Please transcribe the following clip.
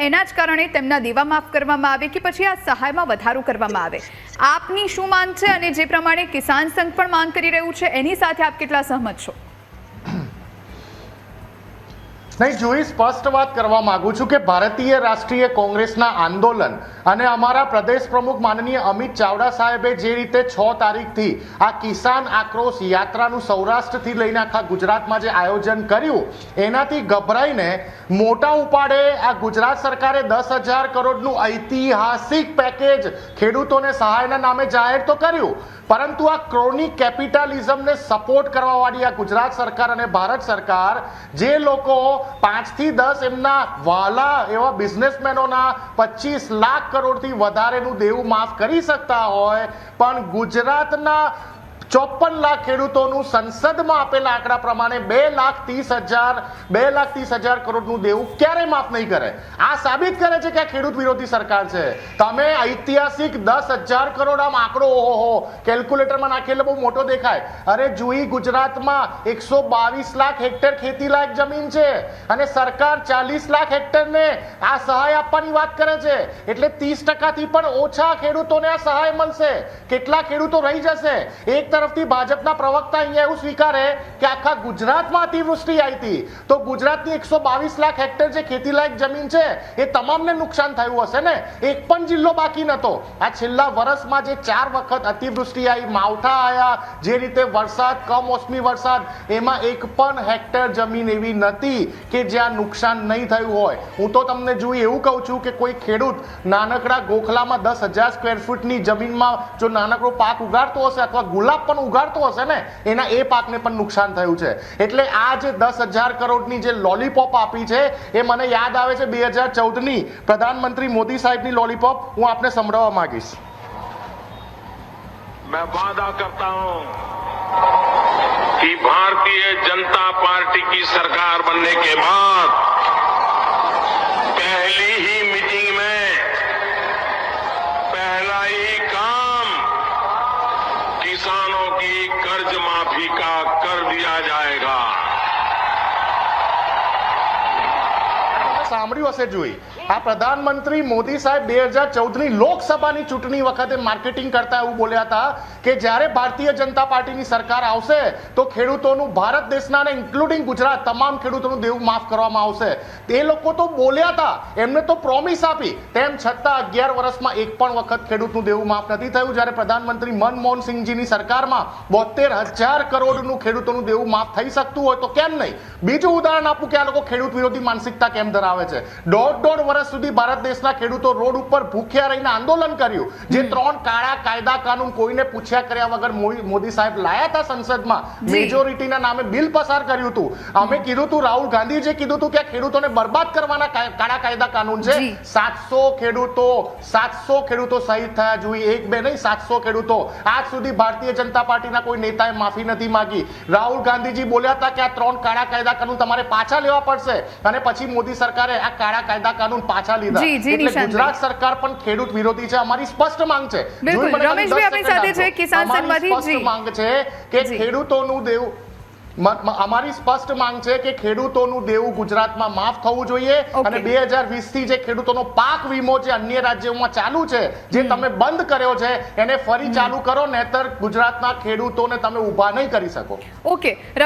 એના જ કારણે તેમના દેવા માફ કરવામાં આવે કે પછી આ સહાયમાં વધારો કરવામાં આવે? આપની શું માંગ છે અને જે પ્રમાણે કિસાન સંઘ પણ માંગ કરી રહ્યું છે એની સાથે આપ કેટલા સહમત છો? નહીં, જોઈ સ્પષ્ટ વાત કરવા માંગુ છું કે ભારતીય રાષ્ટ્રીય કોંગ્રેસના આંદોલન અને અમારા પ્રદેશ પ્રમુખ માનનીય અમિત ચાવડા સાહેબે જે રીતે 6 તારીખથી આ કિસાન આક્રોશ યાત્રાનું સૌરાષ્ટ્રથી લઈને આખા ગુજરાતમાં જે આયોજન કર્યું, એનાથી ગભરાઈને મોટા ઉપાડે આ ગુજરાત સરકારે 10,000 કરોડનું ઐતિહાસિક પેકેજ ખેડૂતોને સહાયના નામે જાહેર તો કર્યું, પરંતુ આ ક્રોનિક કેપિટલિઝમને સપોર્ટ કરવાવાળી આ ગુજરાત સરકાર અને ભારત સરકાર જે લોકો 5 થી 10 એમના વાલા એવા બિઝનેસમેનોના 25 લાખ કરોડથી વધારેનું દેવું માફ કરી શકતા હોય, પણ ગુજરાતના 54 લાખ ખેડૂતોનું સંસદમાં આપેલા આંકડા પ્રમાણે 2,30,000 કરોડનું દેવું ક્યારે માફ નહીં કરે? આ સાબિત કરે છે કે આ ખેડૂત વિરોધી સરકાર છે. તમે ઐતિહાસિક 10,000 કરોડ આમ આંકડો ઓહો કેલ્ક્યુલેટરમાં નાખીને બહુ મોટો દેખાય. અરે જુઈ, ગુજરાતમાં 122 લાખ હેક્ટર ખેતી લાયક જમીન છે અને સરકાર 40 લાખ હેક્ટરને આ સહાય આપવાની વાત કરે છે. એટલે 30%થી પણ ઓછા ખેડૂતોને આ સહાય મળશે. કેટલા ખેડૂતો રહી જશે? એક તરફથી ભાજપના પ્રવક્તા અહીંયા એવું સ્વીકારે કે આખા ગુજરાતમાં અતિવૃષ્ટિ આવી હતી, તો ગુજરાતની 122 લાખ હેક્ટર જે ખેતીલાયક જમીન છે એ તમામને નુકસાન થયું હશે ને? એક પણ જિલ્લો બાકી નતો. આ છેલ્લા વર્ષમાં જે 4 વખત અતિવૃષ્ટિ આવી, માવઠા આવ્યા, જે રીતે વરસાદ, કમોસમી વરસાદ, એમાં એક પણ હેક્ટર જમીન એવી નથી કે જ્યાં નુકસાન નહીં થયું હોય. હું તો તમને જોઈ એવું કહું છું કે કોઈ ખેડૂત નાનકડા ગોખલામાં 10,000 સ્ક્વેર ફૂટની જમીનમાં જો નાનકડો પાક ઉગાડતો હશે અથવા ગુલાબ પણ ઉગાડતો હશે ને, એના એ પાકને પણ નુકસાન થયું છે. એટલે આ જે 10,000 કરોડની જે લોલીપોપ આપી છે એ મને યાદ આવે છે 2014ની પ્રધાનમંત્રી મોદી સાહેબની લોલીપોપ. હું આપને સંભળાવવા માંગીશ. मैं वादा करता हूं कि भारतीय जनता पार्टी की सरकार बनने के बाद पहली ही मीटिंग में पहला ही काम किसानों की कर्ज माफी का कर दिया जाएगा. સાંભળ્યું હશે જોઈ, આ પ્રધાનમંત્રી મોદી સાહેબ 2014ની લોકસભાની ચૂંટણી વખતે માર્કેટિંગ કરતા એવું બોલ્યા હતા કે જ્યારે ભારતીય જનતા પાર્ટીની સરકાર આવશે તો ખેડૂતોનું, ભારત દેશના અને ઇન્ક્લુડિંગ ગુજરાત તમામ ખેડૂતોનું દેવું માફ કરવામાં આવશે. તે લોકો તો બોલ્યા હતા, એમને તો પ્રોમિસ આપી, તેમ છતાં 11 વર્ષમાં એક પણ વખત ખેડૂતનું દેવું માફ નથી થયું. જ્યારે પ્રધાનમંત્રી મનમોહન સિંહજીની સરકારમાં 72,000 કરોડનું ખેડૂતોનું દેવું માફ થઈ શકતું હોય તો કેમ નહીં? બીજું ઉદાહરણ આપું કે આ લોકો ખેડૂત વિરોધી માનસિકતા કેમ ધરાવે છે. 1.5 વર્ષ સુધી ભારત દેશના ખેડૂતો રોડ ઉપર ભૂખ્યા રહીને આંદોલન કર્યું. જે 3 કાળા કાયદા કાનૂન કોઈને પૂછ્યા કર્યા વગર મોદી સાહેબ લાયા હતા સંસદમાં, મેજોરિટીના નામે બિલ પસાર કર્યું હતું. અમે કીધું હતું, રાહુલ ગાંધીજીએ કીધું હતું કે આ ખેડૂતોને બરબાદ કરવાના કાળા કાયદા કાનૂન છે. 700 ખેડૂતો શહીદ થયા. જોઈ, એક બે નહીં, 700 ખેડૂતો. આજ સુધી ભારતીય જનતા પાર્ટીના કોઈ નેતાએ માફી નથી માંગી. રાહુલ ગાંધીજી બોલ્યા હતા કે આ 3 કાળા કાયદા કાનૂન તમારે પાછા લેવા પડશે, અને પછી મોદી સરકારે આ કાળા કાયદા કાનૂન પાછા લીધા. એટલે ગુજરાત સરકાર પણ ખેડૂત વિરોધી છે. અમારી સ્પષ્ટ માંગ છે, રમેશભાઈ આપણી સાથે છે કિસાન સંઘમાંથી, માંગ છે કે ખેડૂતોનું દેવું, અમારી સ્પષ્ટ માંગ છે કે ખેડૂતોનું દેવું ગુજરાતમાં માફ થવું જોઈએ. અને 2020 થી જે ખેડૂતોનો પાક વીમો જે અન્ય રાજ્યોમાં ચાલુ છે, જે તમે બંધ કર્યો છે, એને ફરી ચાલુ કરો, નહીતર ગુજરાતના ખેડૂતોને તમે ઊભા નહીં કરી શકો. ઓકે.